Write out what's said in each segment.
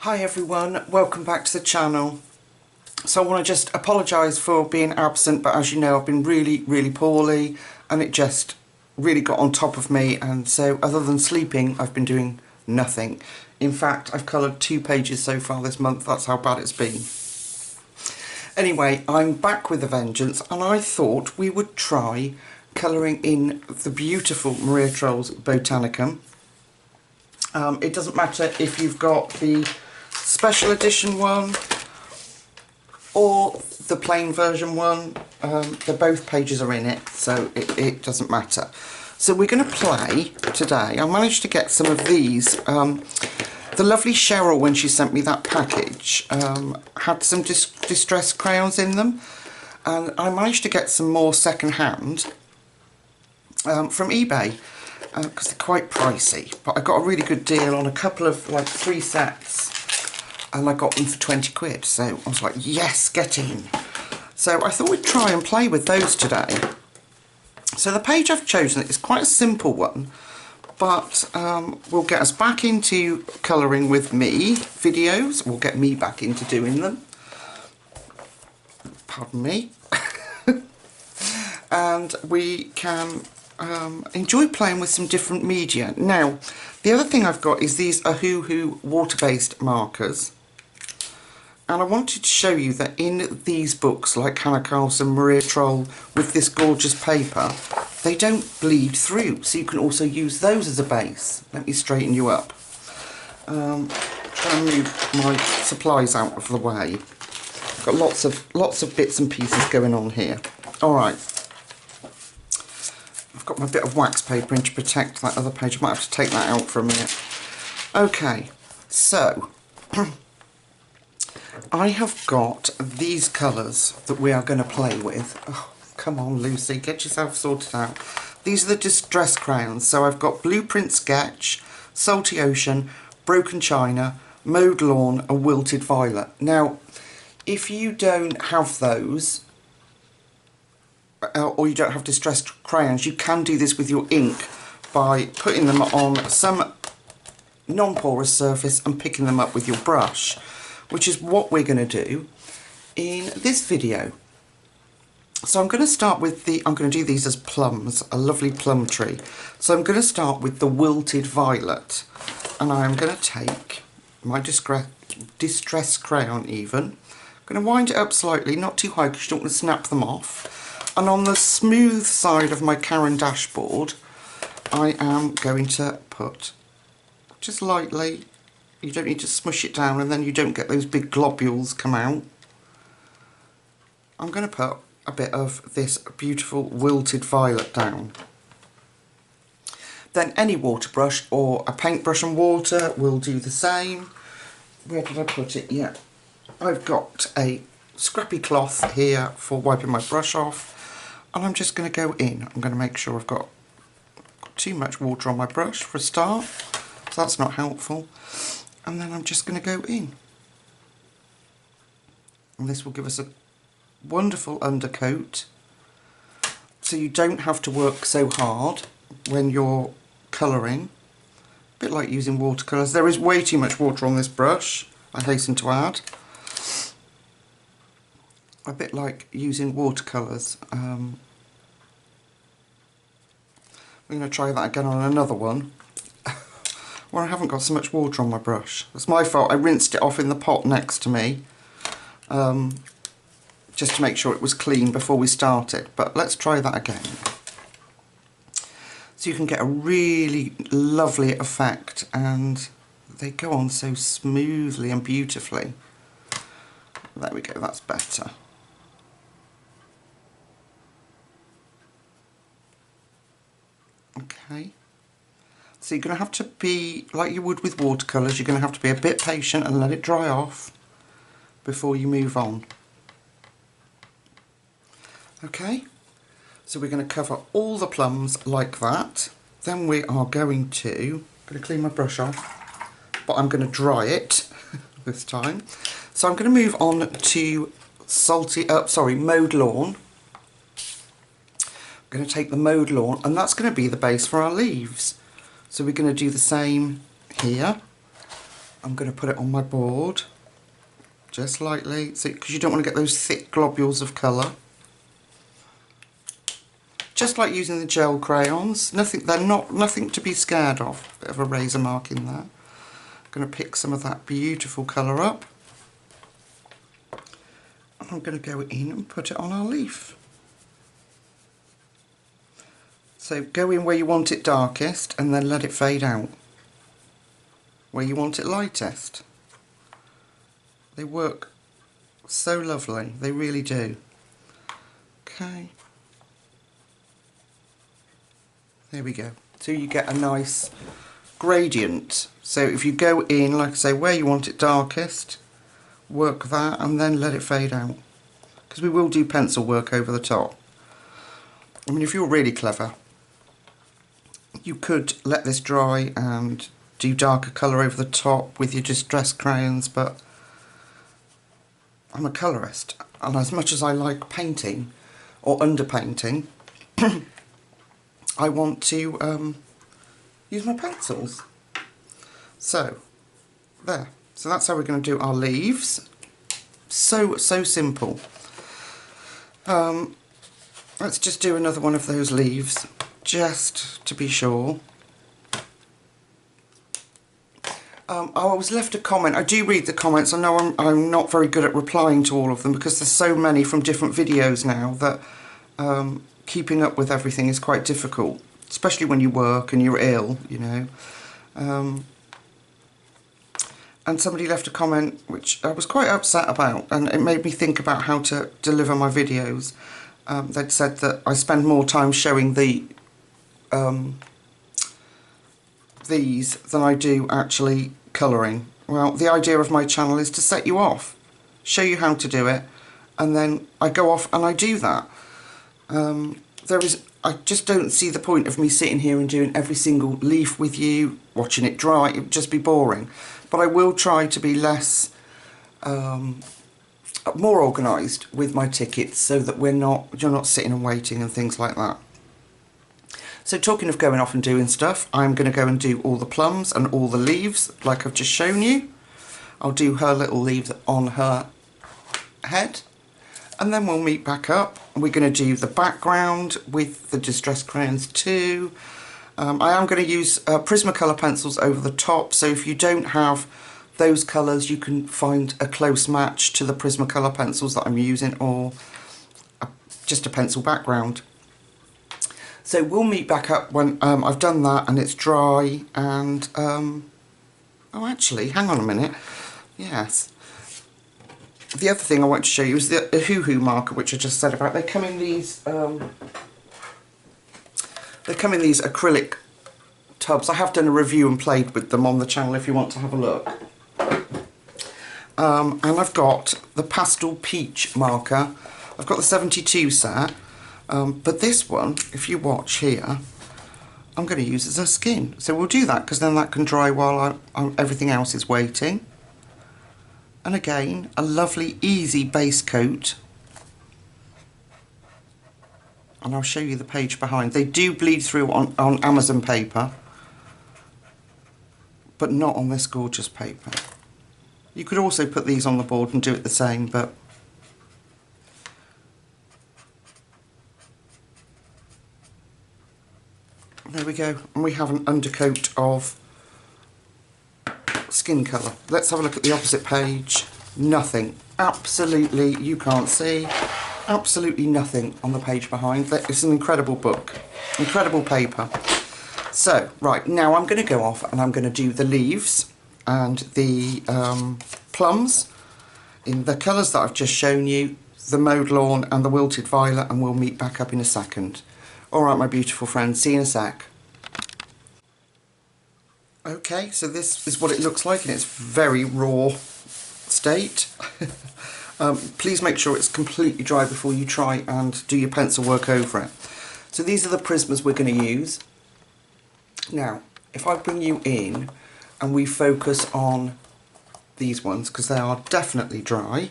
Hi everyone, welcome back to the channel. So I want to just apologise for being absent, but as you know I've been really poorly and it just really got on top of me, and so other than sleeping I've been doing nothing. In fact, I've coloured 2 pages so far this month, that's how bad it's been. Anyway, I'm back with a vengeance and I thought we would try colouring in the beautiful Maria Trolle's Botanicum. It doesn't matter if you've got the special edition one or the plain version one, both pages are in it, so it doesn't matter. So we're going to play today. I managed to get some of these. The lovely Cheryl, when she sent me that package, had some distressed crayons in them, and I managed to get some more second hand from eBay, because they're quite pricey, but I got a really good deal on a couple of, like 3 sets, and I got them for 20 quid, so I was like, yes, get in. So I thought we'd try and play with those today. So the page I've chosen is quite a simple one, but will get us back into colouring with me videos. Will get me back into doing them. Pardon me. And we can enjoy playing with some different media. Now, the other thing I've got is these Ohuhu water-based markers. And I wanted to show you that in these books, like Hannah Carlson, Maria Trolle, with this gorgeous paper, they don't bleed through, so you can also use those as a base. Let me straighten you up. Try and move my supplies out of the way. I've got lots of bits and pieces going on here. Alright. I've got my bit of wax paper in to protect that other page. I might have to take that out for a minute. Okay, so I have got these colours that we are going to play with. Oh, come on, Lucy, get yourself sorted out. These are the distress crayons. So I've got Blueprint Sketch, Salty Ocean, Broken China, Mowed Lawn and Wilted Violet. Now, if you don't have those, or you don't have distressed crayons, you can do this with your ink by putting them on some non-porous surface and picking them up with your brush, which is what we're going to do in this video. So I'm going to start with I'm going to do these as plums, a lovely plum tree. So I'm going to start with the Wilted Violet, and I'm going to take my distress crayon even. I'm going to wind it up slightly, not too high because you don't want to snap them off. And on the smooth side of my Caron dashboard, I am going to put, just lightly, you don't need to smush it down and then you don't get those big globules come out. I'm going to put a bit of this beautiful Wilted Violet down. Then any water brush or a paintbrush and water will do the same. Where did I put it? Yeah, I've got a scrappy cloth here for wiping my brush off, and I'm just going to go in. I'm going to make sure I've got too much water on my brush for a start, so that's not helpful. And then I'm just going to go in. And this will give us a wonderful undercoat, so you don't have to work so hard when you're colouring. A bit like using watercolours. There is way too much water on this brush, I hasten to add. A bit like using watercolours. I'm going to try that again on another one. Well, I haven't got so much water on my brush. It's my fault. I rinsed it off in the pot next to me, just to make sure it was clean before we started. But let's try that again. So you can get a really lovely effect, and they go on so smoothly and beautifully. There we go, that's better. Okay. So you're going to have to be, like you would with watercolours, you're going to have to be a bit patient and let it dry off before you move on. Okay, so we're going to cover all the plums like that. Then we are going to clean my brush off, but I'm going to dry it this time. So I'm going to move on to Mowed Lawn. I'm going to take the Mowed Lawn, and that's going to be the base for our leaves. So we're going to do the same here. I'm going to put it on my board, just lightly, because you don't want to get those thick globules of colour. Just like using the gel crayons, nothing to be scared of. Bit of a razor mark in there. I'm going to pick some of that beautiful colour up. And I'm going to go in and put it on our leaf. So go in where you want it darkest and then let it fade out where you want it lightest. They work so lovely, they really do. Okay, there we go. So you get a nice gradient. So if you go in, like I say, where you want it darkest, work that and then let it fade out, because we will do pencil work over the top. I mean, if you're really clever, you could let this dry and do darker colour over the top with your distressed crayons, but I'm a colourist, and as much as I like painting or underpainting, I want to use my pencils. So there. So that's how we're going to do our leaves. So simple. Let's just do another one of those leaves, just to be sure. I was left a comment. I do read the comments. I know I'm not very good at replying to all of them because there's so many from different videos now that keeping up with everything is quite difficult, especially when you work and you're ill, you know. And somebody left a comment which I was quite upset about, and it made me think about how to deliver my videos. They'd said that I spend more time showing these than I do actually colouring. Well, the idea of my channel is to set you off, show you how to do it, and then I go off and I do that. I just don't see the point of me sitting here and doing every single leaf with you, watching it dry. It would just be boring. But I will try to be less, more organised with my tickets, so that you're not sitting and waiting and things like that. So talking of going off and doing stuff, I'm going to go and do all the plums and all the leaves like I've just shown you. I'll do her little leaves on her head, and then we'll meet back up. We're going to do the background with the distressed crayons too. I am going to use Prismacolor pencils over the top, so if you don't have those colours you can find a close match to the Prismacolor pencils that I'm using, or just a pencil background. So we'll meet back up when I've done that and it's dry, and oh actually, hang on a minute, yes. The other thing I want to show you is the Ohuhu marker, which I just said about. They come in these acrylic tubs. I have done a review and played with them on the channel if you want to have a look. And I've got the pastel peach marker. I've got the 72 set, but this one, if you watch here, I'm going to use as a skin. So we'll do that because then that can dry while everything else is waiting. And again, a lovely easy base coat. And I'll show you the page behind. They do bleed through on Amazon paper, but not on this gorgeous paper. You could also put these on the board and do it the same, but there we go. And we have an undercoat of skin colour. Let's have a look at the opposite page. Nothing. Absolutely, you can't see. Absolutely nothing on the page behind. It's an incredible book. Incredible paper. So, right, now I'm going to go off and I'm going to do the leaves and the plums in the colours that I've just shown you, the mowed lawn and the wilted violet, and we'll meet back up in a second. Alright, my beautiful friends, see you in a sec. Okay, so this is what it looks like in its very raw state. Please make sure it's completely dry before you try and do your pencil work over it. So these are the Prismas we're going to use. Now, if I bring you in and we focus on these ones, because they are definitely dry,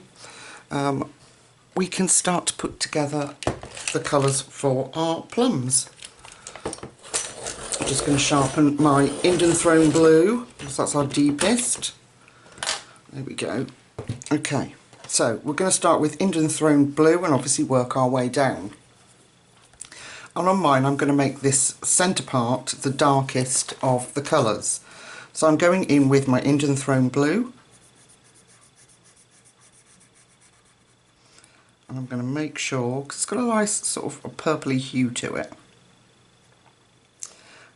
we can start to put together the colours for our plums. I'm just going to sharpen my Indian Throne Blue, because that's our deepest. There we go. Okay, so we're going to start with Indian Throne Blue and obviously work our way down. And on mine I'm going to make this centre part the darkest of the colours. So I'm going in with my Indian Throne Blue. And I'm going to make sure, because it's got a nice sort of a purpley hue to it.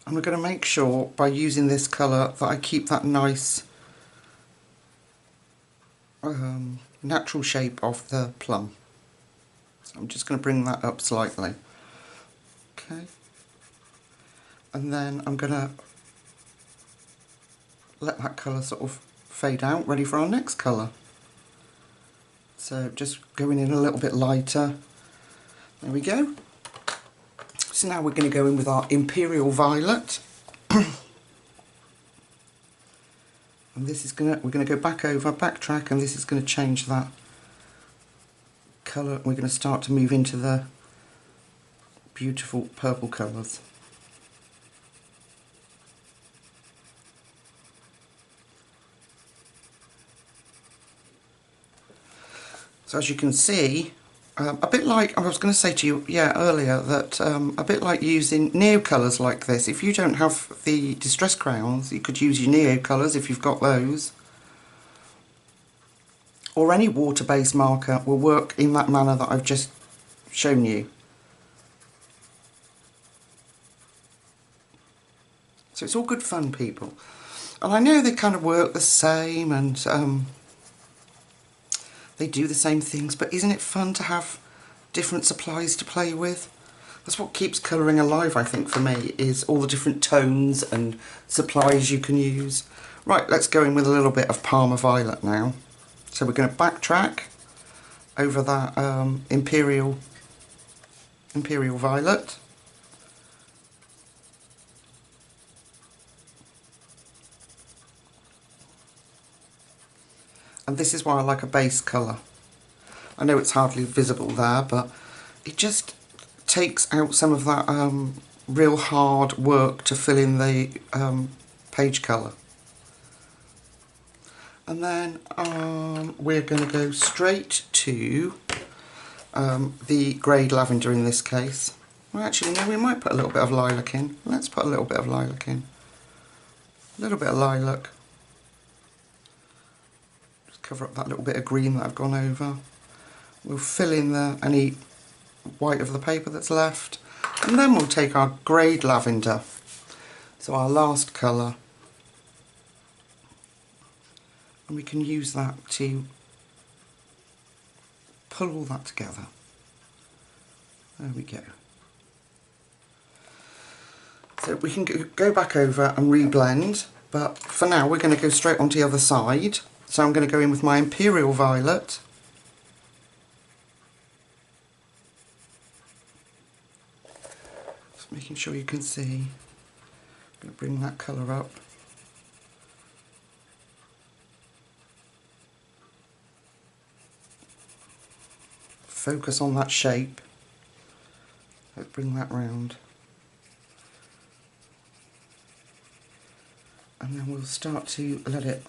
And we're going to make sure by using this colour that I keep that nice natural shape of the plum. So I'm just going to bring that up slightly. Okay. And then I'm going to let that colour sort of fade out, ready for our next colour. So just going in a little bit lighter. There we go. So now we're going to go in with our Imperial Violet. And this is we're going to go back over, backtrack, and this is going to change that colour. We're going to start to move into the beautiful purple colours. So as you can see, a bit like, I was going to say to you earlier, that a bit like using neo colours like this. If you don't have the distress crayons, you could use your neo colours if you've got those. Or any water-based marker will work in that manner that I've just shown you. So it's all good fun, people. And I know they kind of work the same and they do the same things, but isn't it fun to have different supplies to play with? That's what keeps colouring alive, I think, for me, is all the different tones and supplies you can use. Right, let's go in with a little bit of Parma Violet now. So we're going to backtrack over that Imperial Violet. And this is why I like a base colour. I know it's hardly visible there, but it just takes out some of that real hard work to fill in the page colour. And then we're going to go straight to the greyed lavender in this case. Well, actually, no, we might put a little bit of lilac in. Let's put a little bit of lilac in. A little bit of lilac. Cover up that little bit of green that I've gone over. We'll fill in any white of the paper that's left, and then we'll take our greyed lavender, so our last colour, and we can use that to pull all that together. There we go. So we can go back over and reblend, but for now we're going to go straight onto the other side. So I'm going to go in with my Imperial Violet. Just making sure you can see. I'm going to bring that colour up. Focus on that shape. Let's bring that round. And then we'll start to let it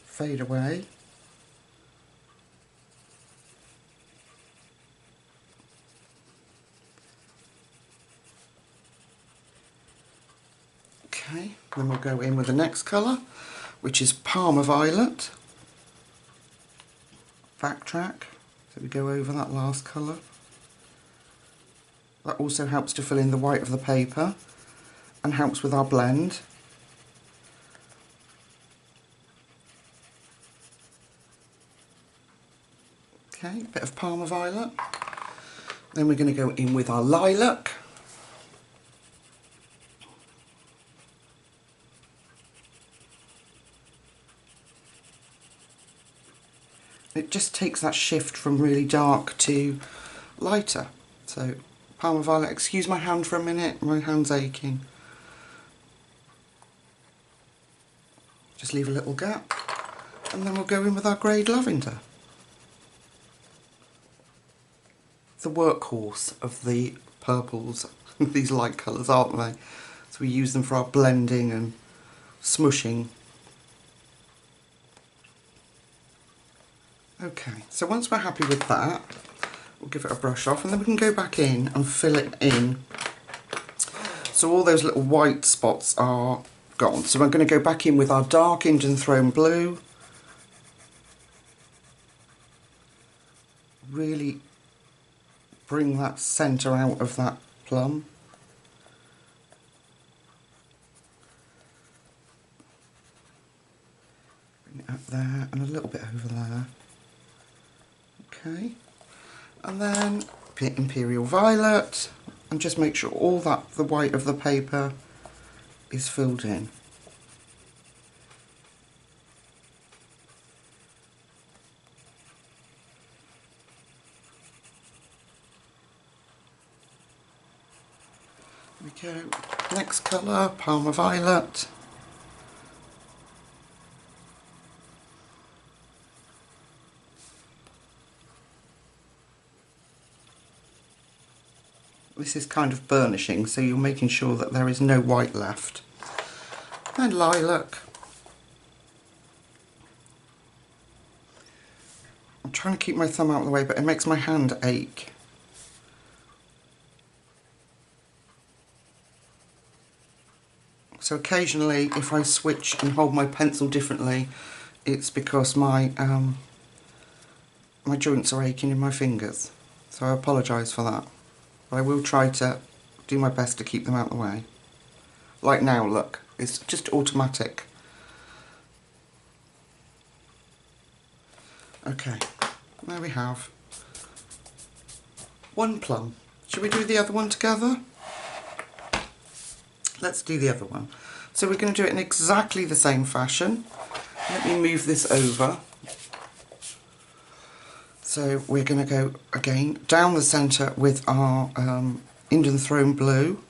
fade away. Okay, then we'll go in with the next colour, which is Parma Violet. Backtrack, so we go over that last colour. That also helps to fill in the white of the paper and helps with our blend. Okay, a bit of Parma Violet. Then we're going to go in with our lilac. It just takes that shift from really dark to lighter. So Parma Violet, excuse my hand for a minute, my hand's aching. Just leave a little gap, and then we'll go in with our greyed lavender. The workhorse of the purples, these light colours, aren't they? So we use them for our blending and smushing. Okay, so once we're happy with that, we'll give it a brush off and then we can go back in and fill it in. So all those little white spots are gone. So I'm going to go back in with our dark Indian Throne blue. Really bring that centre out of that plum. Bring it up there and a little bit over there. Okay, and then Imperial Violet, and just make sure all that, the white of the paper is filled in. There we go. Next colour, Palmer Violet. This is kind of burnishing, so you're making sure that there is no white left. And Lilac. I'm trying to keep my thumb out of the way, but it makes my hand ache. So occasionally, if I switch and hold my pencil differently, it's because my my joints are aching in my fingers. So I apologise for that. But I will try to do my best to keep them out of the way. Like now, look, it's just automatic. Okay, there we have one plum. Should we do the other one together? Let's do the other one. So we're going to do it in exactly the same fashion. Let me move this over. So we're going to go again down the centre with our Indian Throne blue,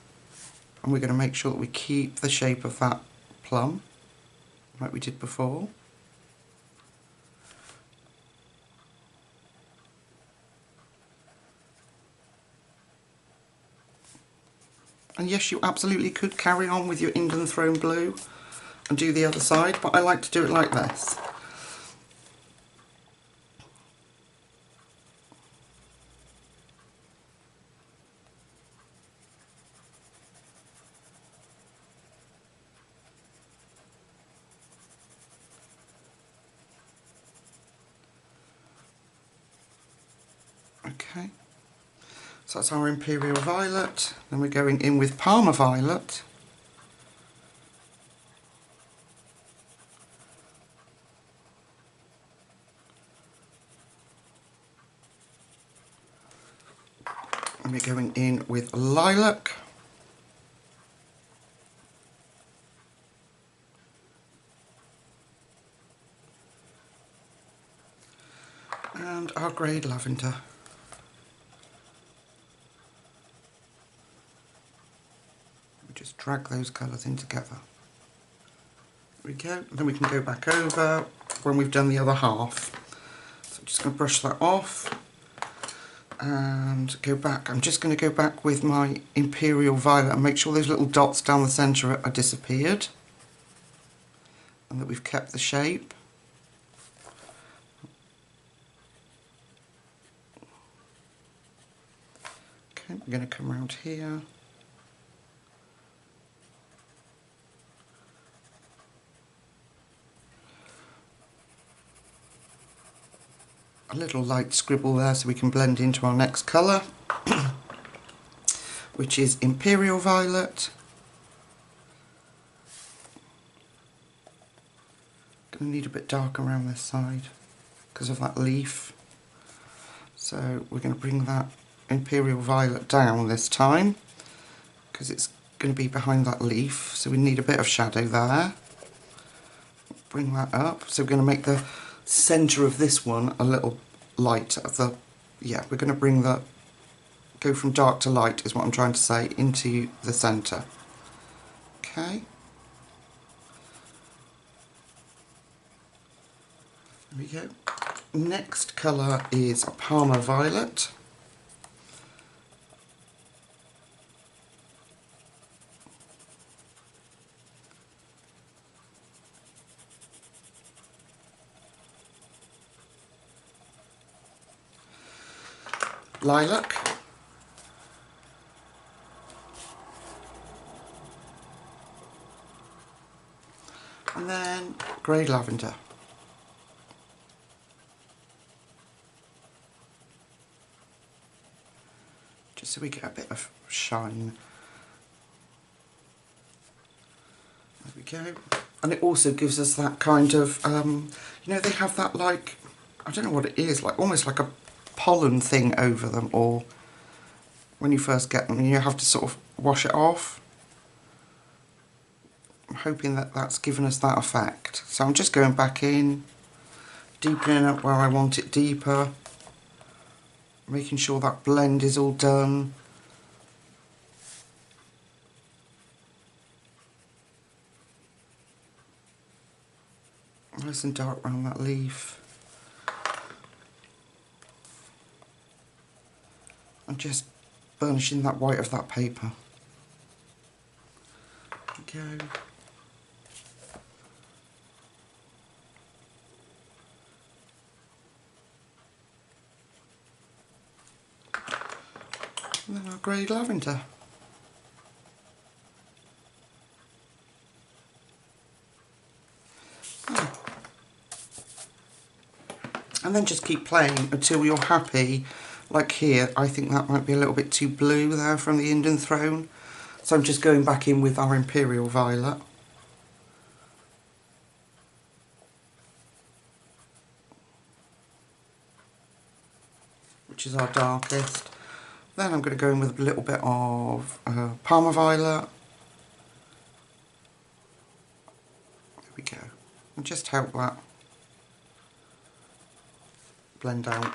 and we're going to make sure that we keep the shape of that plum like we did before. And yes, you absolutely could carry on with your Indian Throne blue and do the other side, but I like to do it like this. Okay, so that's our Imperial Violet. Then we're going in with Palmer Violet. And we're going in with Lilac. And our grey lavender. We just drag those colours in together. There we go. And then we can go back over when we've done the other half. So I'm just going to brush that off and go back. I'm just going to go back with my Imperial Violet and make sure those little dots down the centre are disappeared and that we've kept the shape. Okay, we're going to come around here. A little light scribble there so we can blend into our next colour, which is Imperial Violet. Going to need a bit darker around this side because of that leaf. So we're going to bring that Imperial Violet down this time because it's going to be behind that leaf, so we need a bit of shadow there. Bring that up. So we're going to make the centre of this one a little light. Yeah, we're going to bring the, go from dark to light is what I'm trying to say, into the centre. Okay. There we go. Next colour is Palmer Violet. lilac. And then grey lavender. Just so we get a bit of shine. There we go. And it also gives us that kind of, you know, they have that like, I don't know what it is, like almost like a pollen thing over them, or when you first get them you have to sort of wash it off. I'm hoping that that's given us that effect. So I'm just going back in, deepening up where I want it deeper, making sure that blend is all done. Nice and dark around that leaf. And just burnishing that white of that paper. There we go. And then our grey lavender. And then just keep playing until you're happy. Like here, I think that might be a little bit too blue there from the Indian Throne. So I'm just going back in with our Imperial Violet. Which is our darkest. Then I'm going to go in with a little bit of Parma Violet. There we go. And just help that blend out.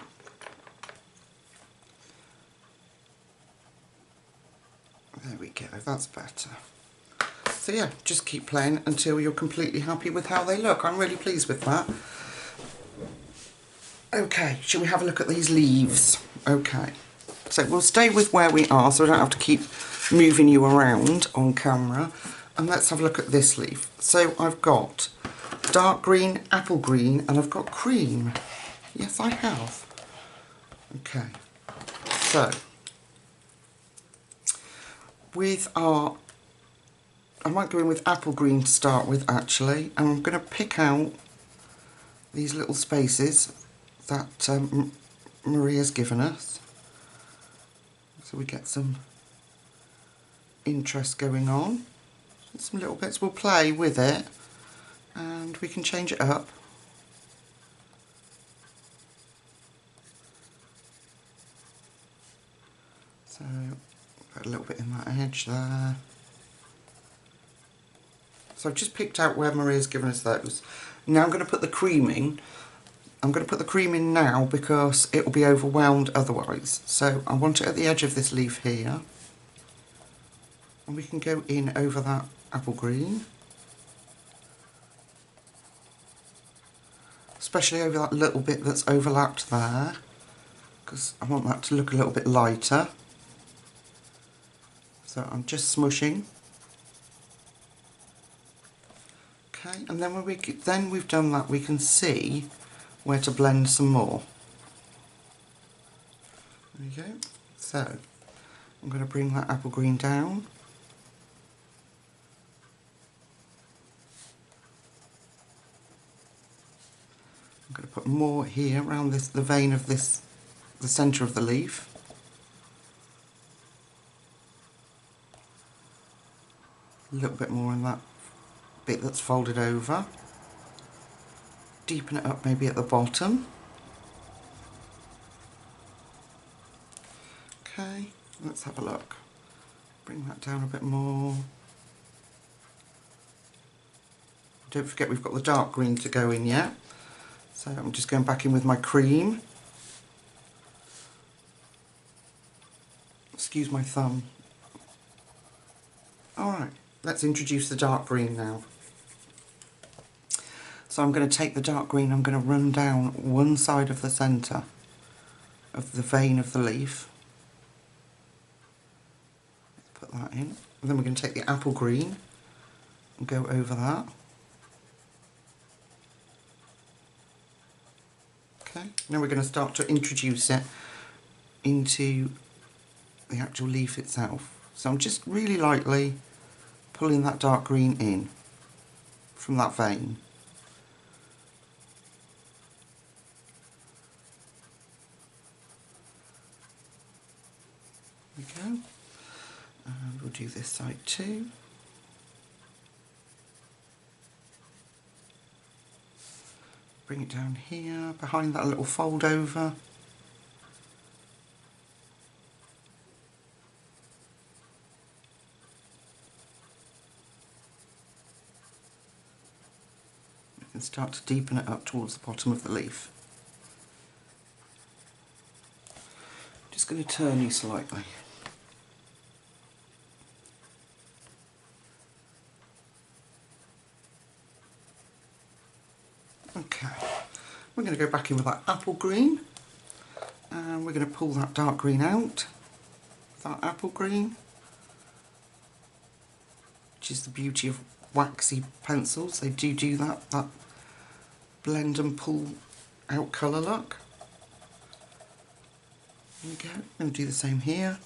There we go, that's better. So yeah, just keep playing until you're completely happy with how they look. I'm really pleased with that. Okay, shall we have a look at these leaves? Okay, so we'll stay with where we are so I don't have to keep moving you around on camera. And let's have a look at this leaf. So I've got dark green, apple green, and I've got cream. Yes, I have. Okay, so with our, I might go in with apple green to start with actually, and I'm going to pick out these little spaces that Maria's given us, so we get some interest going on. Some little bits, we'll play with it and we can change it up. So put a little bit in that edge there. So I've just picked out where Maria's given us those. Now I'm going to put the cream in. I'm going to put the cream in now because it will be overwhelmed otherwise. So I want it at the edge of this leaf here. And we can go in over that apple green. Especially over that little bit that's overlapped there, because I want that to look a little bit lighter. So I'm just smushing. Okay, and then when we've done that, we can see where to blend some more. There we go. So I'm going to bring that apple green down. I'm going to put more here around this, the vein of this, the centre of the leaf. A little bit more in that bit that's folded over. Deepen it up maybe at the bottom. Okay, let's have a look. Bring that down a bit more. Don't forget we've got the dark green to go in yet. So I'm just going back in with my cream. Excuse my thumb. Alright, let's introduce the dark green now. So I'm going to take the dark green, I'm going to run down one side of the centre of the vein of the leaf. Put that in. And then we're going to take the apple green and go over that. Okay, now we're going to start to introduce it into the actual leaf itself. So I'm just really lightly pulling that dark green in from that vein. There we go. And we'll do this side too. Bring it down here, behind that little fold over. We can start to deepen it up towards the bottom of the leaf. Just going to turn you slightly. Okay, we're going to go back in with that apple green, and we're going to pull that dark green out, that apple green, which is the beauty of waxy pencils. They do that blend and pull out colour look. There we go, I'm going to do the same here.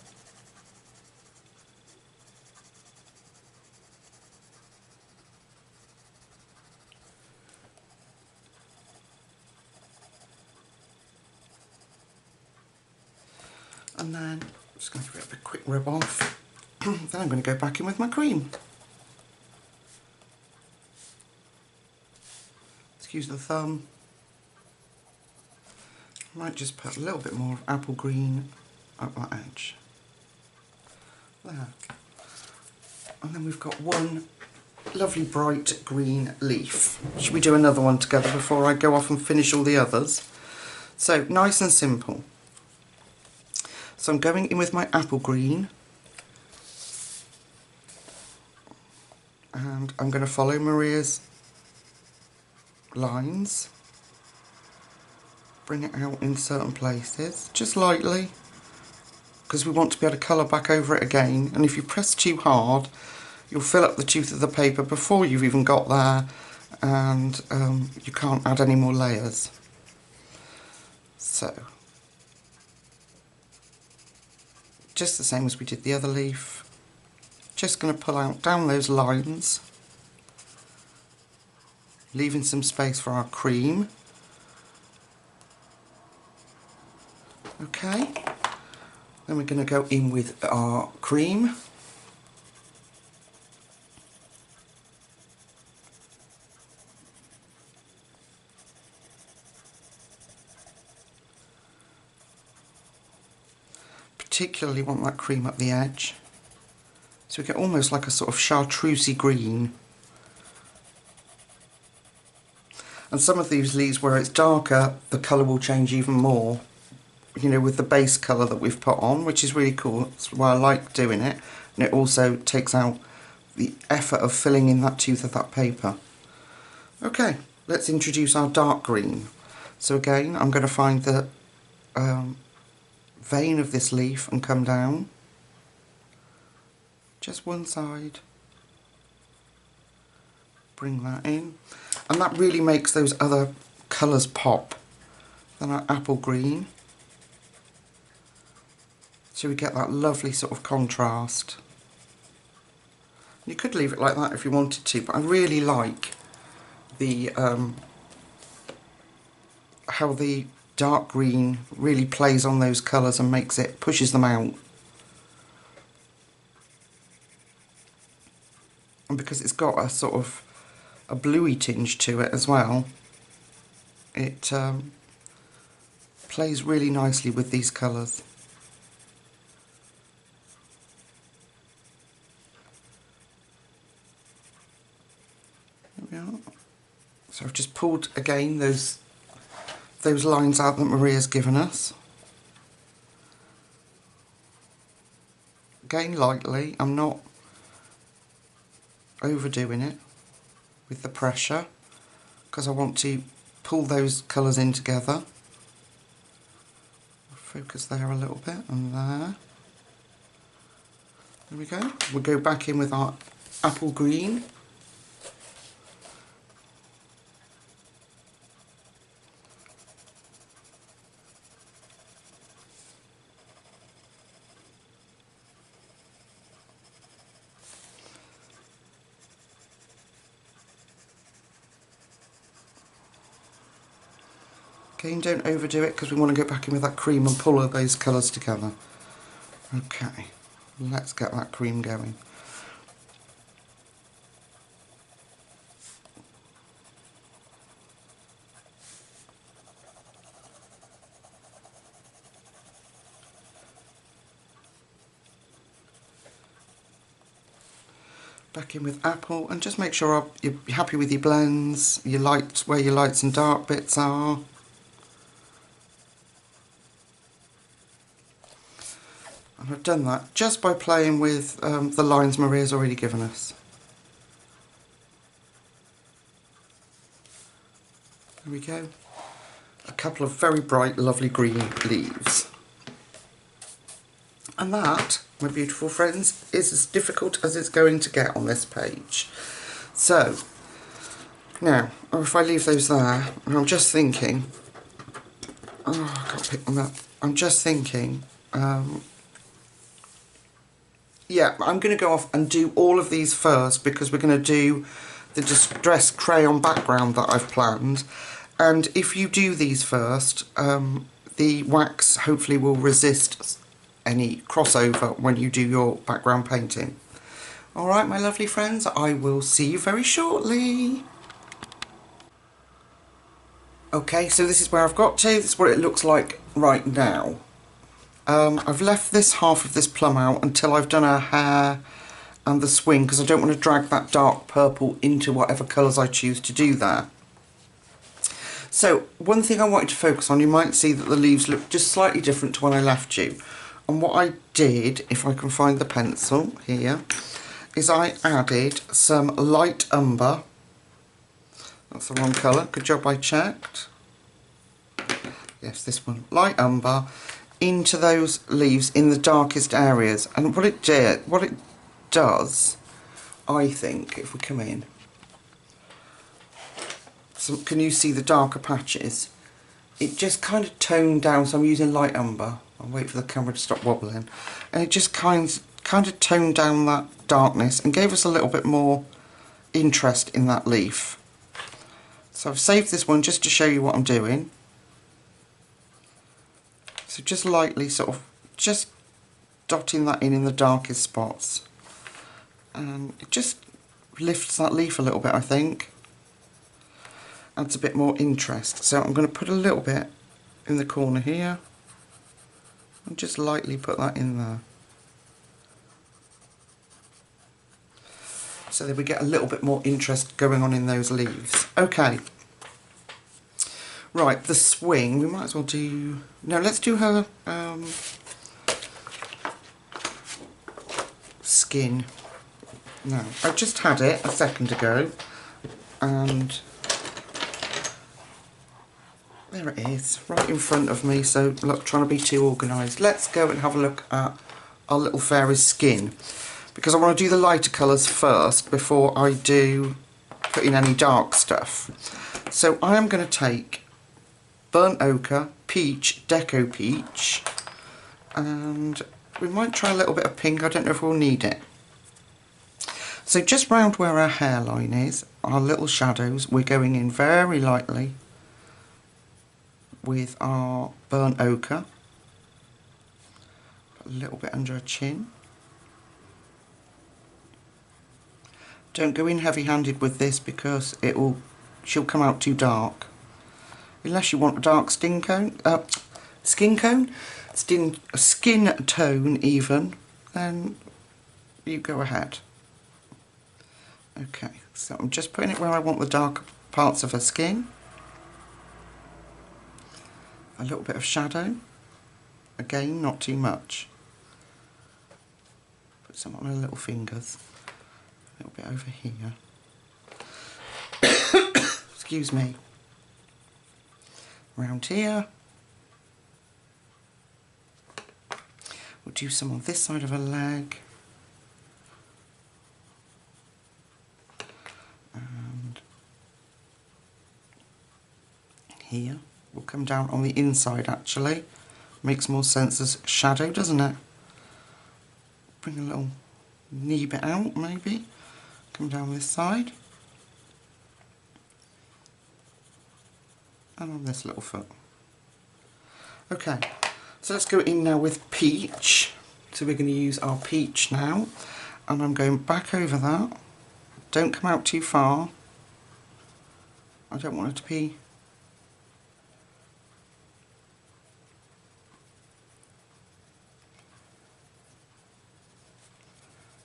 And then I'm just going to give it a quick rub off. Then I'm going to go back in with my cream. Excuse the thumb. I might just put a little bit more of apple green up that edge. There. And then we've got one lovely bright green leaf. Should we do another one together before I go off and finish all the others? So, nice and simple. So I'm going in with my apple green, and I'm going to follow Maria's lines, bring it out in certain places, just lightly, because we want to be able to colour back over it again, and if you press too hard you'll fill up the tooth of the paper before you've even got there, and you can't add any more layers. So just the same as we did the other leaf, just going to pull out down those lines, leaving some space for our cream. Okay, then we're going to go in with our cream. Particularly want that cream up the edge, so we get almost like a sort of chartreusey green. And some of these leaves where it's darker, the colour will change even more, you know, with the base colour that we've put on, which is really cool. That's why I like doing it, and it also takes out the effort of filling in that tooth of that paper. Okay, let's introduce our dark green. So again, I'm going to find the vein of this leaf and come down just one side, bring that in, and that really makes those other colours pop. Then our apple green, so we get that lovely sort of contrast. You could leave it like that if you wanted to, but I really like the how the dark green really plays on those colours and pushes them out. And because it's got a sort of a bluey tinge to it as well, it plays really nicely with these colours. There we are. So I've just pulled again those lines out that Maria's given us. Again lightly, I'm not overdoing it with the pressure, because I want to pull those colours in together. Focus there a little bit, and there. There we go. We'll go back in with our apple green. Again, don't overdo it because we want to go back in with that cream and pull all those colours together. Okay, let's get that cream going. Back in with apple, and just make sure you're happy with your blends, your lights, where your lights and dark bits are. And I've done that just by playing with the lines Maria's already given us. There we go. A couple of very bright, lovely green leaves. And that, my beautiful friends, is as difficult as it's going to get on this page. So, now, if I leave those there, and I'm just thinking, oh, I can't pick them up. I'm just thinking, yeah, I'm going to go off and do all of these first because we're going to do the distressed crayon background that I've planned. And if you do these first, the wax hopefully will resist any crossover when you do your background painting. Alright, my lovely friends, I will see you very shortly. Okay, so this is where I've got to. This is what it looks like right now. I've left this half of this plum out until I've done her hair and the swing because I don't want to drag that dark purple into whatever colours I choose to do there. So, one thing I wanted to focus on, you might see that the leaves look just slightly different to when I left you. And what I did, if I can find the pencil here, is I added some light umber. That's the wrong colour. Good job I checked. Yes, this one. Light umber into those leaves in the darkest areas. And what it does, I think, if we come in, so can you see the darker patches? It just kind of toned down, so I'm using light umber. I'll wait for the camera to stop wobbling. And it just kind of toned down that darkness and gave us a little bit more interest in that leaf. So I've saved this one just to show you what I'm doing. So just lightly sort of just dotting that in the darkest spots. And it just lifts that leaf a little bit, I think. Adds a bit more interest. So I'm going to put a little bit in the corner here. And just lightly put that in there. So that we get a little bit more interest going on in those leaves. Okay. Right, the swing, we might as well do... No, let's do her skin. No, I just had it a second ago. And... there it is, right in front of me, so look, trying to be too organised. Let's go and have a look at our little fairy's skin. Because I want to do the lighter colours first before I do put in any dark stuff. So I am going to take burnt ochre, peach, deco peach, and we might try a little bit of pink. I don't know if we'll need it. So just round where our hairline is, our little shadows, we're going in very lightly with our burnt ochre, a little bit under her chin. Don't go in heavy-handed with this because she'll come out too dark. Unless you want a dark skin tone even, then you go ahead. Okay, so I'm just putting it where I want the dark parts of her skin. A little bit of shadow, again not too much. Put some on her little fingers, a little bit over here. Excuse me. Around here. We'll do some on this side of her leg. And here. Will come down on the inside actually. Makes more sense as shadow, doesn't it? Bring a little knee bit out maybe. Come down this side. And on this little foot. Okay, so let's go in now with peach. So we're going to use our peach now, and I'm going back over that. Don't come out too far. I don't want it to be...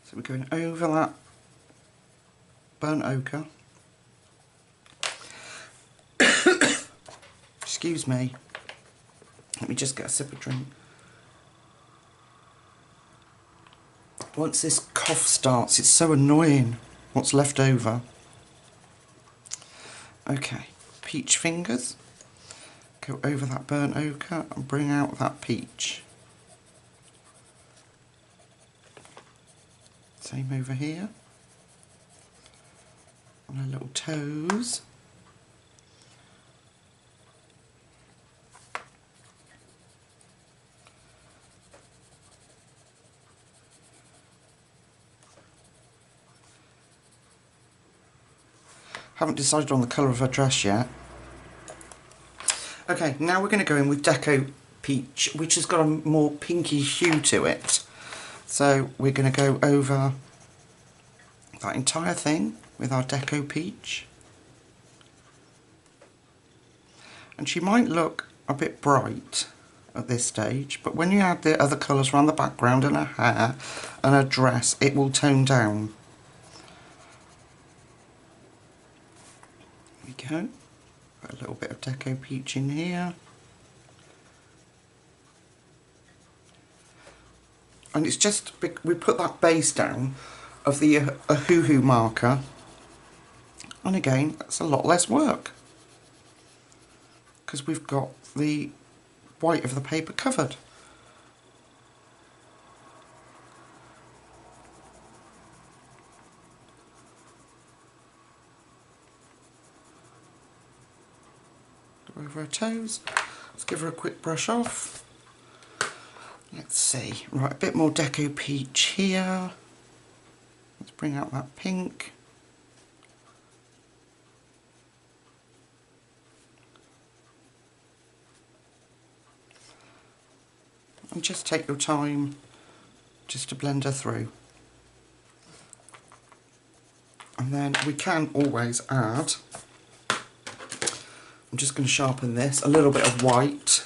So we're going over that burnt ochre. Excuse me. Let me just get a sip of drink. Once this cough starts, it's so annoying what's left over. Okay, peach fingers. Go over that burnt ochre and bring out that peach. Same over here. On our little toes. Haven't decided on the colour of her dress yet. Okay, now we're going to go in with Deco Peach, which has got a more pinky hue to it. So we're going to go over that entire thing with our Deco Peach. And she might look a bit bright at this stage, but when you add the other colours around the background and her hair and her dress, it will tone down. There we go. Put a little bit of Deco Peach in here. And it's just, we put that base down of the Ohuhu marker, and again that's a lot less work because we've got the white of the paper covered. Go over her toes. Let's give her a quick brush off. Let's see, right, a bit more Deco Peach here. Let's bring out that pink. And just take your time just to blend her through. And then we can always add, I'm just going to sharpen this, a little bit of white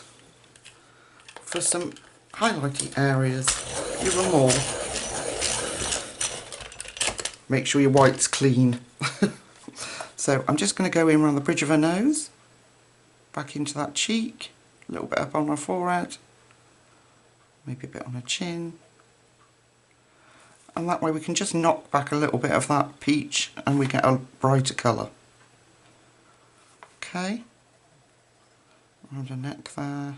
for some highlighty areas even more. Make sure your white's clean. So I'm just going to go in around the bridge of her nose, back into that cheek, a little bit up on her forehead, maybe a bit on her chin, and that way we can just knock back a little bit of that peach and we get a brighter colour. Okay, around her neck there.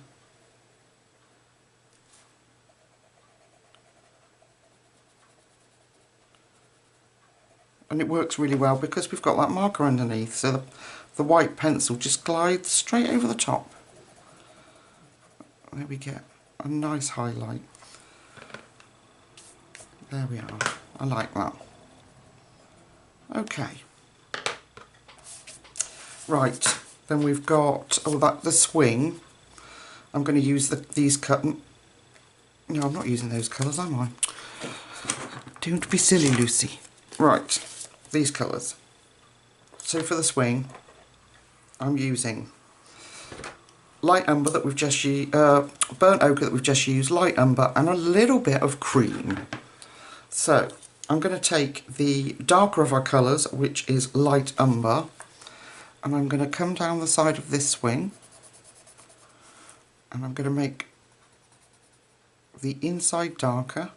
And it works really well because we've got that marker underneath, so the white pencil just glides straight over the top. There we get a nice highlight. There we are. I like that. Okay. Right, then we've got the swing. I'm going to use these No, I'm not using those colours, am I? Don't be silly, Lucy. Right. These colours. So for the swing, I'm using light umber that we've just used, burnt ochre that we've just used, light umber, and a little bit of cream. So I'm going to take the darker of our colours, which is light umber, and I'm going to come down the side of this swing, and I'm going to make the inside darker.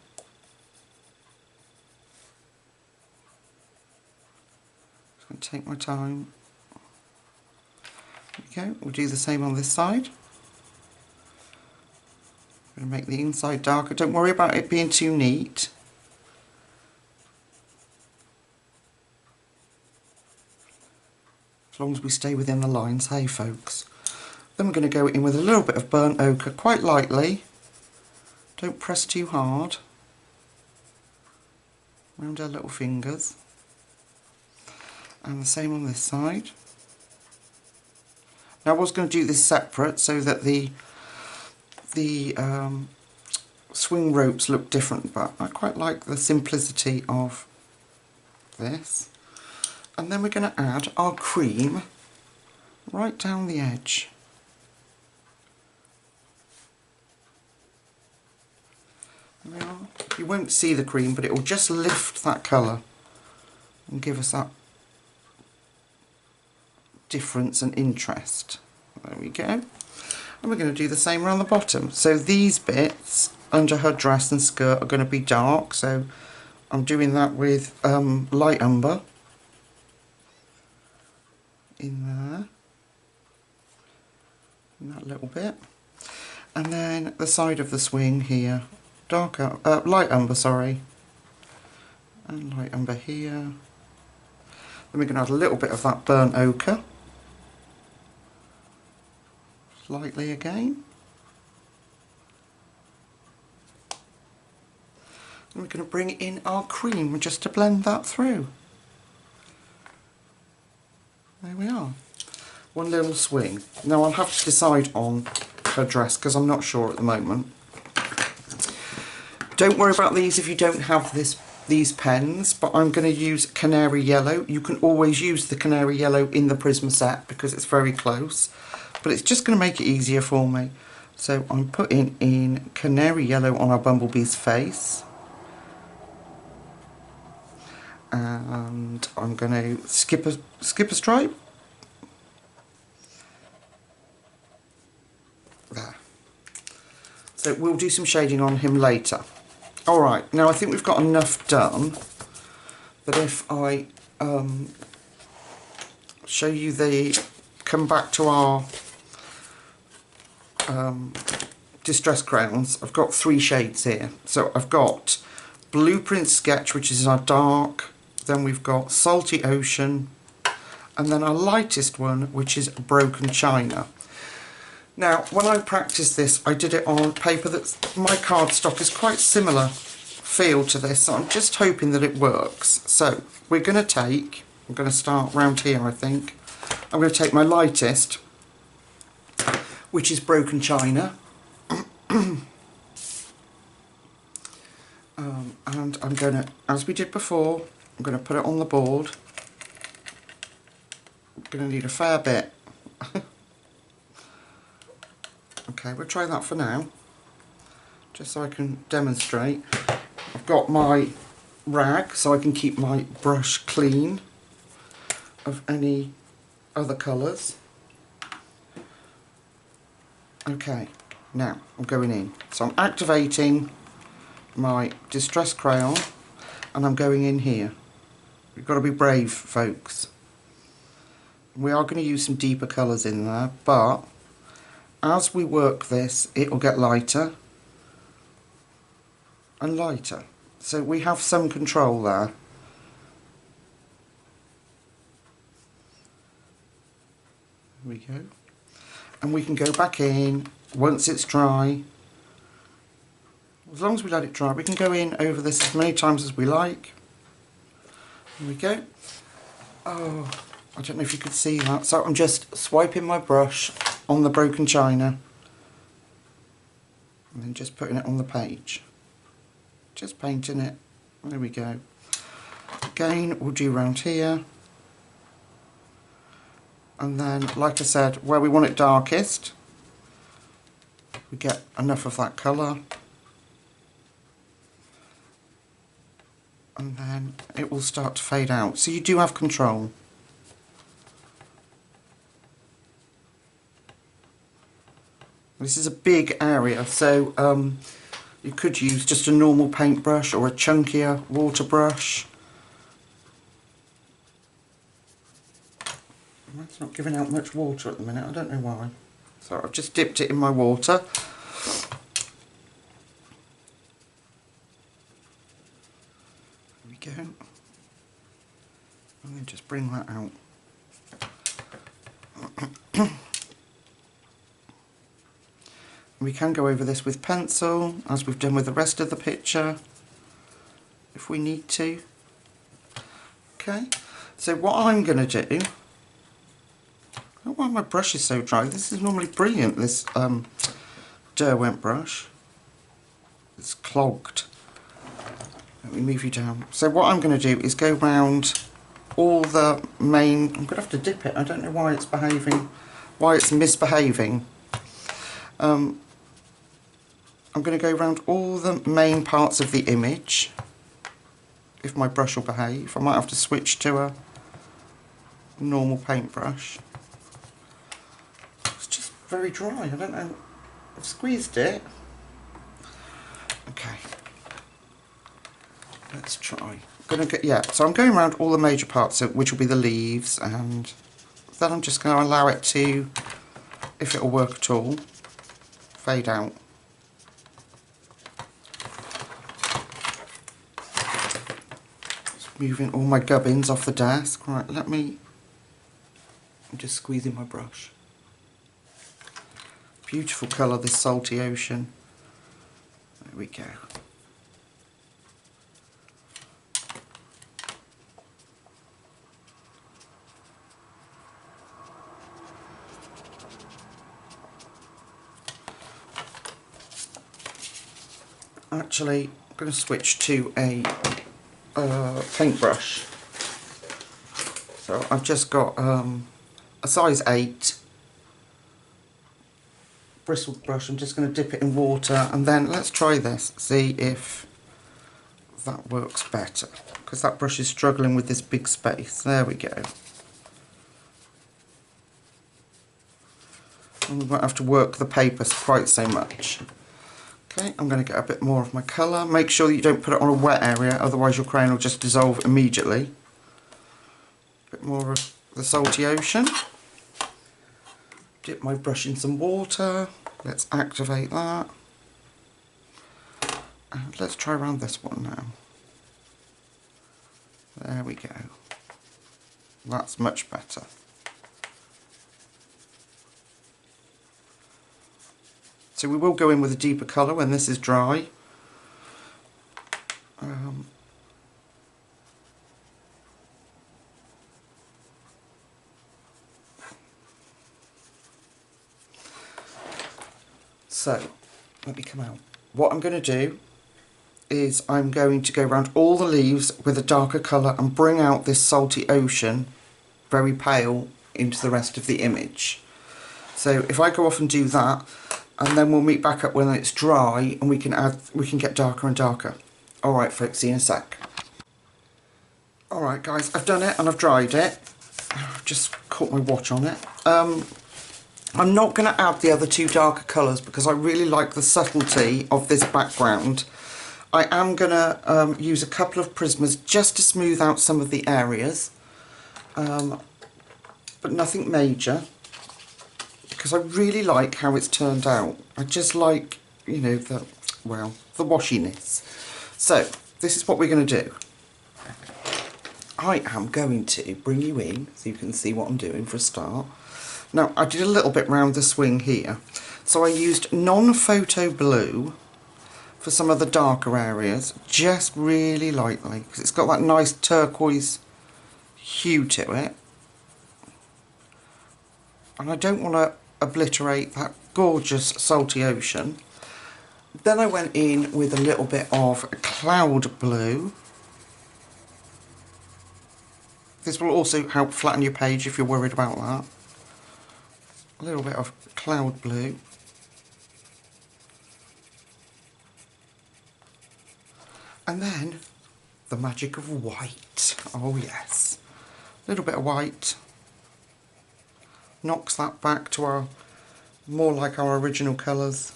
Take my time. There we go. We'll do the same on this side. I'm going to make the inside darker. Don't worry about it being too neat. As long as we stay within the lines, hey folks. Then we're going to go in with a little bit of burnt ochre, quite lightly. Don't press too hard. Around our little fingers. And the same on this side. Now I was going to do this separate so that the the swing ropes look different, but I quite like the simplicity of this. And then we're going to add our cream right down the edge. There we are. You won't see the cream, but it will just lift that colour and give us that difference and interest. There we go. And we're going to do the same around the bottom. So these bits under her dress and skirt are going to be dark, so I'm doing that with light umber in there, in that little bit. And then the side of the swing here, light umber, sorry, and light umber here. Then we're going to add a little bit of that burnt ochre, slightly again. And we're going to bring in our cream just to blend that through. There we are. One little swing. Now I'll have to decide on her dress because I'm not sure at the moment. Don't worry about these if you don't have these pens, but I'm going to use canary yellow. You can always use the canary yellow in the Prisma set because it's very close, but it's just going to make it easier for me. So I'm putting in canary yellow on our bumblebee's face. And I'm going to skip a stripe. There. So we'll do some shading on him later. Alright, now I think we've got enough done that if I show you come back to our distress crayons, I've got 3 shades here. So I've got Blueprint Sketch, which is our dark, then we've got Salty Ocean, and then our lightest one, which is Broken China. Now, when I practiced this, I did it on paper that's, my cardstock is quite similar feel to this, so I'm just hoping that it works. So, we're going to start round here, I think. I'm going to take my lightest, which is Broken China. And I'm going to, as we did before, I'm going to put it on the board. I'm going to need a fair bit. Okay, we'll try that for now, just so I can demonstrate. I've got my rag so I can keep my brush clean of any other colours. Okay, now I'm going in. So I'm activating my distress crayon and I'm going in here. You've got to be brave, folks. We are going to use some deeper colours in there, but as we work this, it will get lighter and lighter. So we have some control there. There we go. And we can go back in once it's dry. As long as we let it dry, we can go in over this as many times as we like. There we go. Oh, I don't know if you could see that. So I'm just swiping my brush on the Broken China and then just putting it on the page. Just painting it. There we go. Again, we'll do round here. And then, like I said, where we want it darkest, we get enough of that colour. And then it will start to fade out. So you do have control. This is a big area, so you could use just a normal paintbrush or a chunkier water brush. It's not giving out much water at the minute, I don't know why. So I've just dipped it in my water. There we go. And then just bring that out. We can go over this with pencil, as we've done with the rest of the picture, if we need to. Okay, so what I'm going to do, I don't know why my brush is so dry. This is normally brilliant, this Derwent brush. It's clogged. Let me move you down. So what I'm going to do is go round all the main... I'm going to have to dip it. I don't know why it's behaving, why it's misbehaving. I'm going to go around all the main parts of the image. If my brush will behave. I might have to switch to a normal paintbrush. It's just very dry. I don't know. I've squeezed it. Okay. Let's try. So I'm going around all the major parts, which will be the leaves, and then I'm just going to allow it to, if it'll work at all, fade out. Just moving all my gubbins off the desk. Right, I'm just squeezing my brush. Beautiful colour, this salty ocean. There we go. Actually, I'm going to switch to a paintbrush. So I've just got a size 8 bristled brush. I'm just going to dip it in water, and then let's try this, see if that works better, because that brush is struggling with this big space. There we go. And we won't have to work the paper quite so much. Okay, I'm going to get a bit more of my colour. Make sure that you don't put it on a wet area, otherwise your crayon will just dissolve immediately. A bit more of the salty ocean. Dip my brush in some water. Let's activate that. And let's try around this one now. There we go. That's much better. So we will go in with a deeper colour when this is dry. So, let me come out. What I'm going to do is I'm going to go around all the leaves with a darker colour and bring out this salty ocean, very pale, into the rest of the image. So if I go off and do that, and then we'll meet back up when it's dry and we can get darker and darker. Alright folks, see you in a sec. Alright guys, I've done it and I've dried it. I've just caught my watch on it. I'm not going to add the other two darker colours because I really like the subtlety of this background. I am going to use a couple of Prismas just to smooth out some of the areas. But nothing major. Because I really like how it's turned out. I just like, you know, the washiness. So, this is what we're going to do. I am going to bring you in so you can see what I'm doing for a start. Now, I did a little bit round the swing here. So I used non-photo blue for some of the darker areas, just really lightly, because it's got that nice turquoise hue to it. And I don't want to obliterate that gorgeous salty ocean. Then I went in with a little bit of cloud blue. This will also help flatten your page if you're worried about that. A little bit of cloud blue. And then the magic of white. Oh yes. A little bit of white. Knocks that back to our more like our original colours.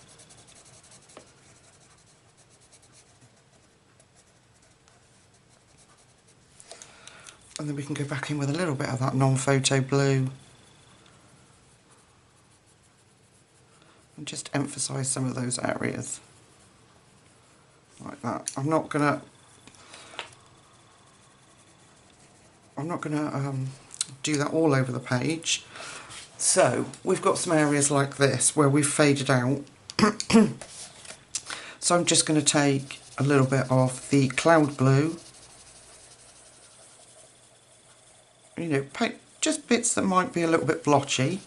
And then we can go back in with a little bit of that non-photo blue. And just emphasise some of those areas. Like that. I'm not gonna do that all over the page. So we've got some areas like this where we've faded out. So I'm just going to take a little bit of the cloud blue. You know, paint just bits that might be a little bit blotchy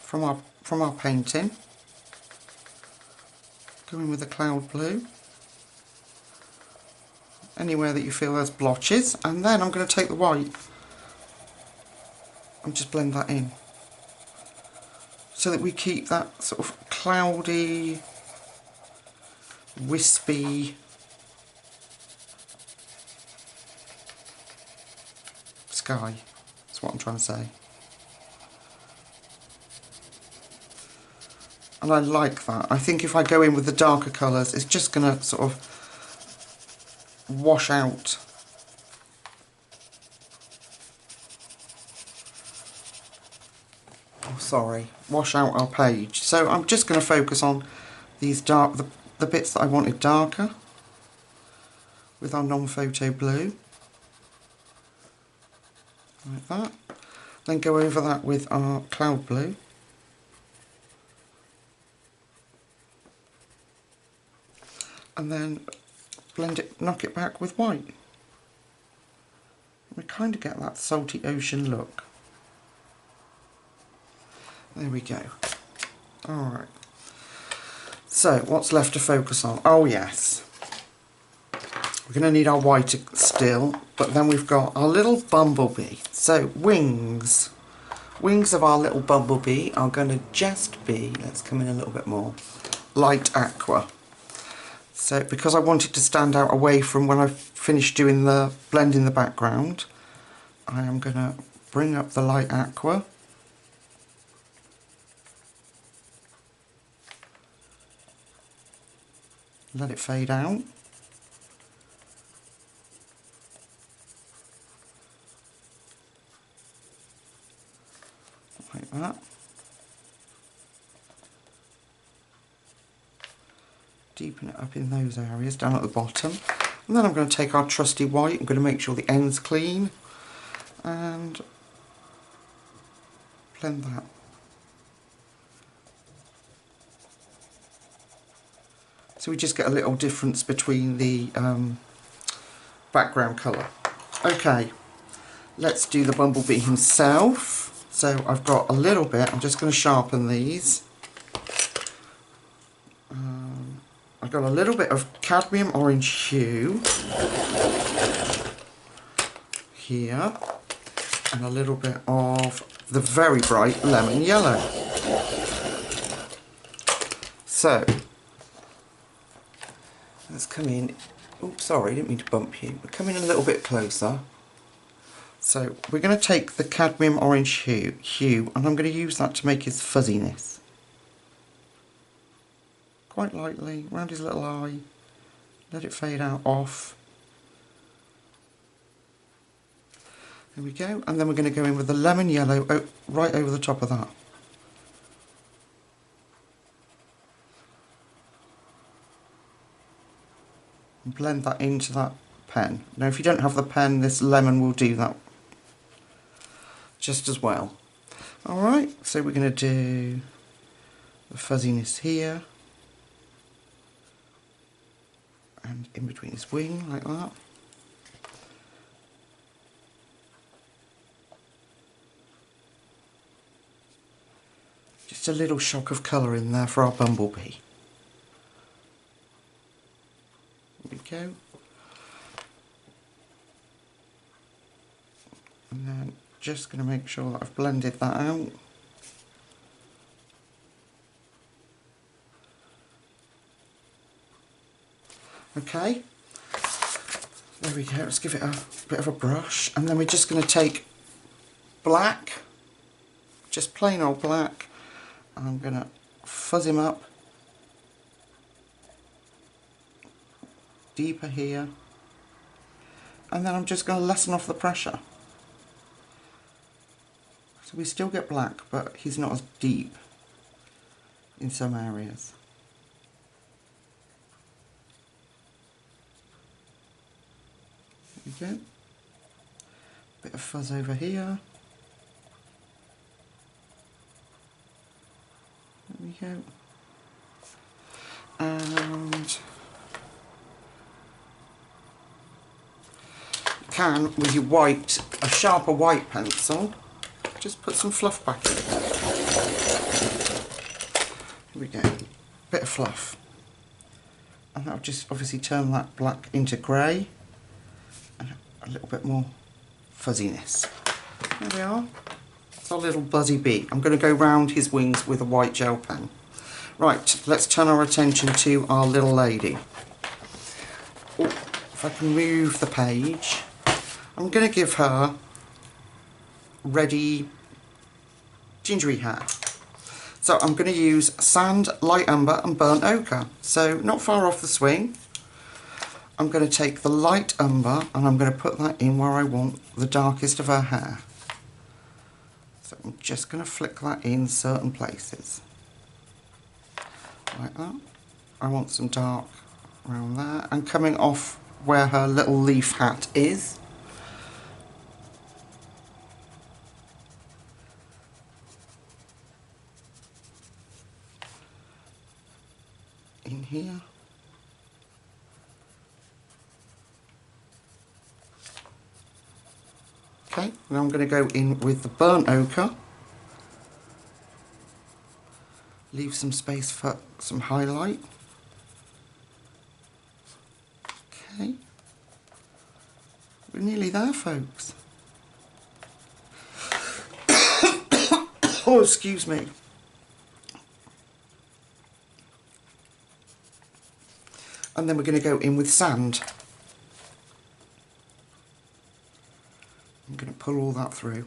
from our painting. Go in with the cloud blue. Anywhere that you feel there's blotches, and then I'm going to take the white and just blend that in so that we keep that sort of cloudy, wispy sky. That's what I'm trying to say. And I like that. I think if I go in with the darker colours, it's just going to sort of wash out. Oh, sorry. Wash out our page. So I'm just going to focus on these dark, the bits that I wanted darker with our non-photo blue. Like that. Then go over that with our cloud blue. And then blend it, knock it back with white. We kind of get that salty ocean look. There we go. Alright. So, what's left to focus on? Oh yes. We're going to need our white still, but then we've got our little bumblebee. So, wings. Wings of our little bumblebee are going to just be, let's come in a little bit more, light aqua. So because I want it to stand out away from when I've finished doing the blend in the background, I am going to bring up the light aqua. Let it fade out. Like that. Deepen it up in those areas down at the bottom, and then I'm going to take our trusty white. I'm going to make sure the end's clean and blend that. So we just get a little difference between the background colour. Okay, let's do the bumblebee himself. So I've got a little bit, I'm just going to sharpen these. I've got a little bit of cadmium orange hue here, and a little bit of the very bright lemon yellow. So, let's come in. Oops, sorry, I didn't mean to bump you. We're coming a little bit closer. So, we're going to take the cadmium orange hue, and I'm going to use that to make his fuzziness. Quite lightly, around his little eye, let it fade out off. There we go, and then we're going to go in with the lemon yellow right over the top of that. And blend that into that pen. Now if you don't have the pen, this lemon will do that just as well. Alright, so we're going to do the fuzziness here. And in between his wing, like that. Just a little shock of colour in there for our bumblebee. There we go. And then just going to make sure that I've blended that out. Okay, there we go, let's give it a bit of a brush, and then we're just going to take black, just plain old black, and I'm going to fuzz him up deeper here, and then I'm just going to lessen off the pressure. So we still get black, but he's not as deep in some areas. There we go. Bit of fuzz over here. There we go. And you can, with your white, a sharper white pencil, just put some fluff back in it. Here we go. Bit of fluff. And that'll just obviously turn that black into grey and a little bit more fuzziness. There we are. It's our little buzzy bee. I'm going to go round his wings with a white gel pen. Right, let's turn our attention to our little lady. Oh, if I can move the page, I'm going to give her reddy gingery hair. So I'm going to use sand, light umber and burnt ochre. So not far off the swing. I'm going to take the light umber and I'm going to put that in where I want the darkest of her hair. So I'm just going to flick that in certain places. Like that. I want some dark around there. And coming off where her little leaf hat is. In here. Okay, now I'm going to go in with the burnt ochre. Leave some space for some highlight. Okay. We're nearly there, folks. Oh, excuse me. And then we're going to go in with sand. I'm going to pull all that through.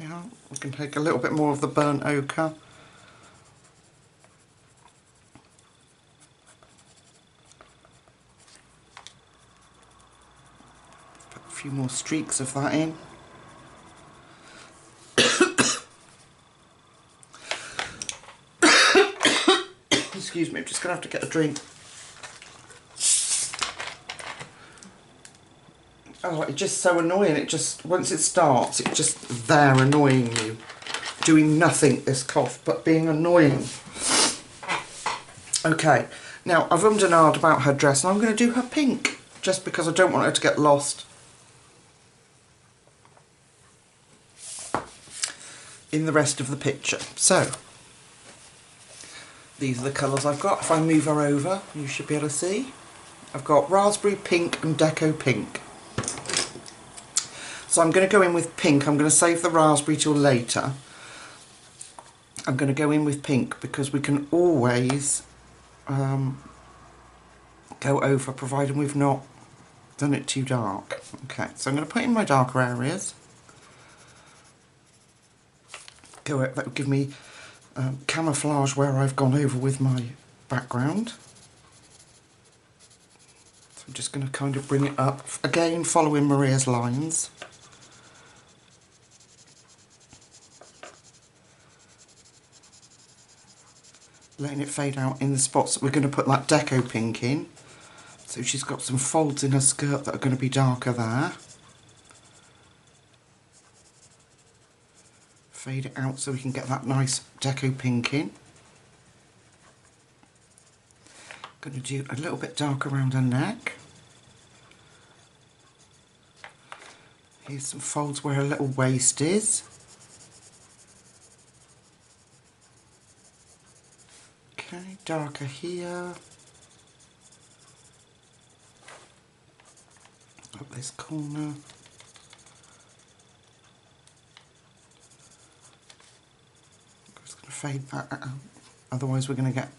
Yeah, we can take a little bit more of the burnt ochre. Put a few more streaks of that in. Excuse me, I'm just going to have to get a drink. Oh, it's just so annoying. It just, once it starts, it's just there annoying you. Doing nothing, this cough, but being annoying. Okay, now I've ummed and ahed about her dress and I'm going to do her pink, just because I don't want her to get lost in the rest of the picture. So, these are the colours I've got. If I move her over, you should be able to see. I've got raspberry pink and deco pink. So I'm going to go in with pink. I'm going to save the raspberry till later. I'm going to go in with pink because we can always go over, providing we've not done it too dark. Okay, so I'm going to put in my darker areas. That will give me camouflage where I've gone over with my background. So I'm just going to kind of bring it up, again following Maria's lines. Letting it fade out in the spots that we're going to put that deco pink in. So she's got some folds in her skirt that are going to be darker there. Fade it out so we can get that nice deco pink in. Going to do a little bit dark around her neck. Here's some folds where her little waist is. Okay, darker here. Up this corner. Just going to fade that out. Otherwise we're going to get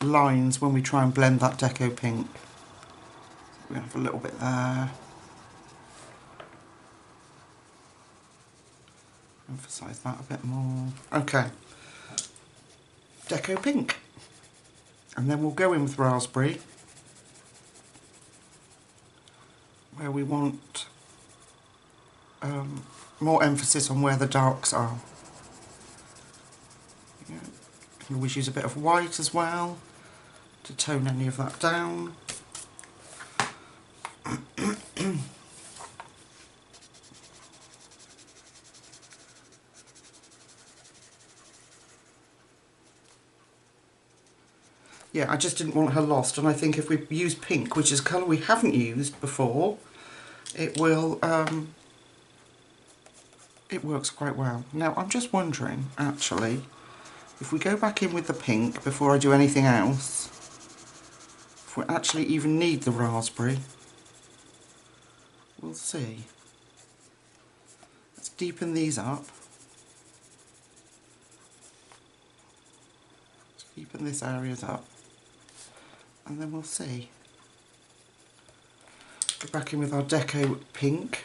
lines when we try and blend that deco pink. So we have a little bit there. Emphasise that a bit more. Okay. Deco pink. And then we'll go in with raspberry, where we want more emphasis on where the darks are. Yeah. You can always use a bit of white as well to tone any of that down. yeah, I just didn't want her lost, and I think if we use pink, which is a colour we haven't used before, it will, it works quite well. Now, I'm just wondering, actually, if we go back in with the pink before I do anything else, if we actually even need the raspberry. We'll see. Let's deepen these up. Let's deepen this area up. And then we'll see. Go back in with our deco pink.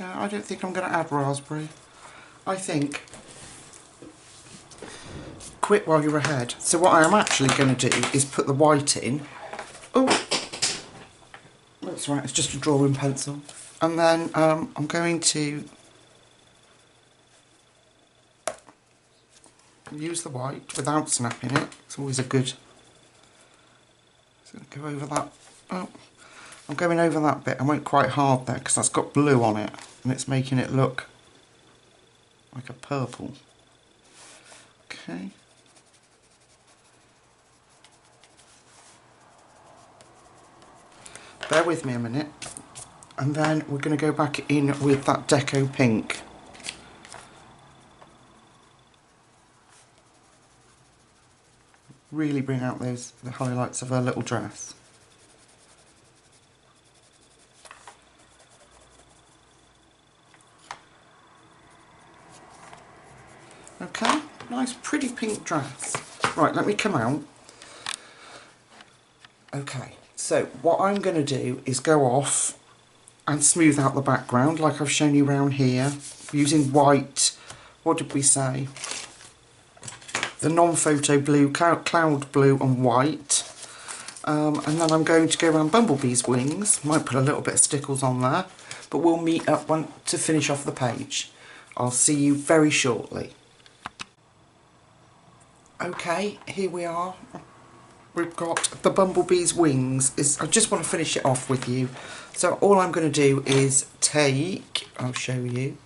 Yeah, I don't think I'm going to add raspberry. I think quit while you're ahead. So what I am actually going to do is put the white in. Oh, that's right, it's just a drawing pencil. And then I'm going to use the white without snapping it. It's always a good... Just going to go over that. Oh, I'm going over that bit. I went quite hard there because that's got blue on it and it's making it look like a purple. Okay. Bear with me a minute. And then we're going to go back in with that deco pink. Really bring out the highlights of her little dress. Okay, nice pretty pink dress. Right, let me come out. Okay, so what I'm going to do is go off and smooth out the background like I've shown you around here using white, what did we say? The non-photo blue, cloud blue and white. And then I'm going to go around Bumblebee's wings, might put a little bit of stickles on there, but we'll meet up to finish off the page. I'll see you very shortly. Okay, here we are. We've got the Bumblebee's wings. I just want to finish it off with you. So all I'm going to do is take, I'll show you,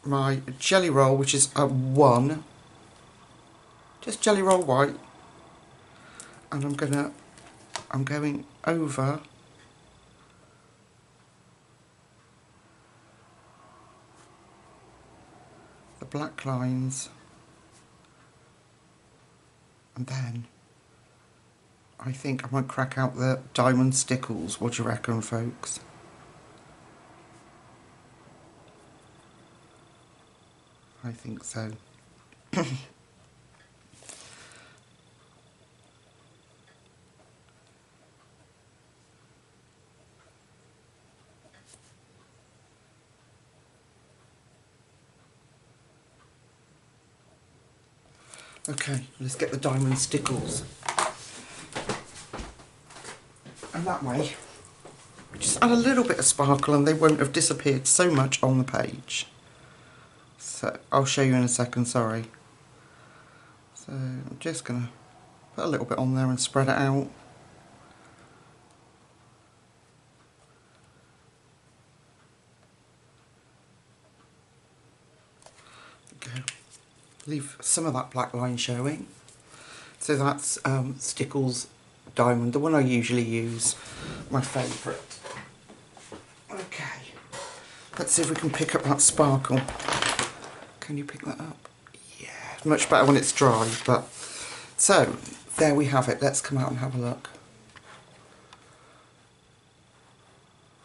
my jelly roll, which is a 1. Just jelly roll white. And I'm going over the black lines. And then I think I might crack out the diamond stickles. What do you reckon, folks? I think so. Okay, let's get the diamond stickles. And that way, just add a little bit of sparkle and they won't have disappeared so much on the page. So, I'll show you in a second, sorry. So, I'm just going to put a little bit on there and spread it out. There we go. Leave some of that black line showing. So that's Stickles Diamond, the one I usually use, my favourite. Okay, let's see if we can pick up that sparkle. Can you pick that up? Yeah, it's much better when it's dry, but... So, there we have it. Let's come out and have a look.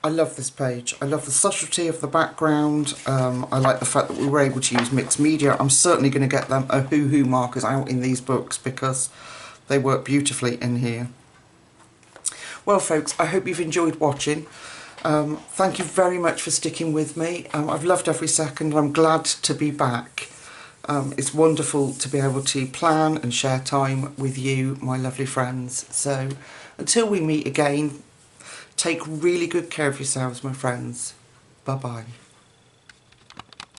I love this page. I love the subtlety of the background. I like the fact that we were able to use mixed media. I'm certainly going to get them Ohuhu markers out in these books because they work beautifully in here. Well, folks, I hope you've enjoyed watching. Thank you very much for sticking with me. I've loved every second and I'm glad to be back. It's wonderful to be able to plan and share time with you, my lovely friends. So, until we meet again, take really good care of yourselves, my friends. Bye-bye.